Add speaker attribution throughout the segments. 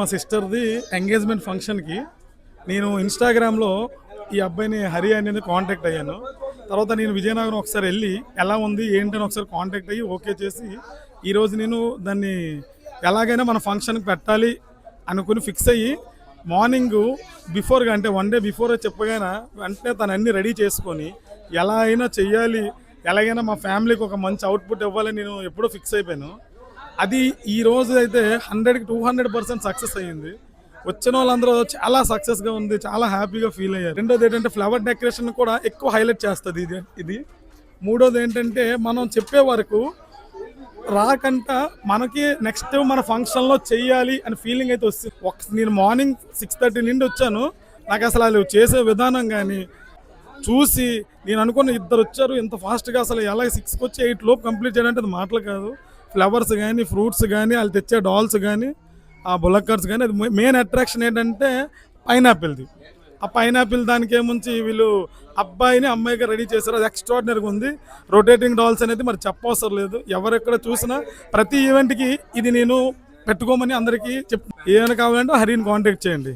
Speaker 1: మా సిస్టర్ది ఎంగేజ్మెంట్ ఫంక్షన్కి నేను ఇన్స్టాగ్రామ్లో ఈ అబ్బాయిని హరి అనేది కాంటాక్ట్ అయ్యాను. తర్వాత నేను విజయనగరం ఒకసారి వెళ్ళి ఎలా ఉంది ఏంటని ఒకసారి కాంటాక్ట్ అయ్యి ఓకే చేసి ఈరోజు నేను దాన్ని ఎలాగైనా మన ఫంక్షన్కి పెట్టాలి అనుకుని ఫిక్స్ అయ్యి మార్నింగ్ బిఫోర్గా అంటే వన్ డే బిఫోర్ చెప్పగానే వెంటనే తను అన్ని రెడీ చేసుకొని ఎలా అయినా చెయ్యాలి, ఎలాగైనా మా ఫ్యామిలీకి ఒక మంచి అవుట్పుట్ ఇవ్వాలని నేను ఎప్పుడో ఫిక్స్ అయిపోయాను. అది ఈ రోజు అయితే 100కి 200% సక్సెస్ అయ్యింది. వచ్చిన వాళ్ళందరూ చాలా సక్సెస్గా ఉంది, చాలా హ్యాపీగా ఫీల్ అయ్యారు. రెండోది ఏంటంటే ఫ్లవర్ డెకరేషన్ కూడా ఎక్కువ హైలైట్ చేస్తుంది ఇది. మూడోది ఏంటంటే మనం చెప్పే వరకు రాకంట మనకి నెక్స్ట్ మన ఫంక్షన్లో చెయ్యాలి అని ఫీలింగ్ అయితే వస్తుంది. నేను మార్నింగ్ 6:30 నుండి వచ్చాను. నాకు అసలు వాళ్ళు చేసే విధానం కానీ చూసి నేను అనుకున్న ఇద్దరు వచ్చారు ఇంత ఫాస్ట్గా, అసలు ఎలా 6కి వచ్చి 8 లోపు కంప్లీట్ చేయాలంటే అది మాటలు కాదు. ఫ్లవర్స్ కానీ ఫ్రూట్స్ కానీ వాళ్ళు తెచ్చే డాల్స్ కానీ ఆ బుల్లక్కర్స్ కానీ అది మెయిన్ అట్రాక్షన్ ఏంటంటే పైనాపిల్ది. ఆ పైనాపిల్ దానికి ఏముంచి వీళ్ళు అబ్బాయిని అమ్మాయిగా రెడీ చేశారు. అది ఎక్స్ట్రాడినరీగా ఉంది. రొటేటింగ్ డాల్స్ అనేది మరి చెప్పవసరం లేదు, ఎవరెక్కడ చూసినా ప్రతి ఈవెంట్కి ఇది నేను పెట్టుకోమని అందరికీ ఏమైనా కావాలంటే హరిని కాంటాక్ట్ చేయండి.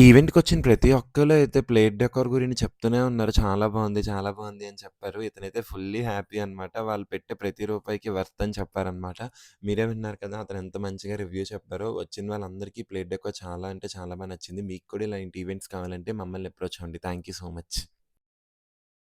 Speaker 2: ఈవెంట్‌కొచ్చిన ప్రతి ఒక్కళ్ళు అయితే ప్లేట్ డెకోర్ గురించి చెప్తూనే ఉన్నారు. చాలా బావుంది, చాలా బావుంది అని చెప్పారు. ఇతనైతే ఫుల్లీ హ్యాపీ అనమాట. వాళ్ళు పెట్టే ప్రతి రూపాయికి వర్త్ అని చెప్పారనమాట. మీరే విన్నారు కదా! అతను ఎంత మంచిగా రివ్యూ చెప్పారో. వచ్చిన వాళ్ళందరికీ ప్లేట్ డెకోర్ చాలా అంటే చాలా నచ్చింది. మీకు కూడా ఇలాంటి ఈవెంట్స్ కావాలంటే మమ్మల్ని అప్రోచ్ అవ్వండి. Thank you so much.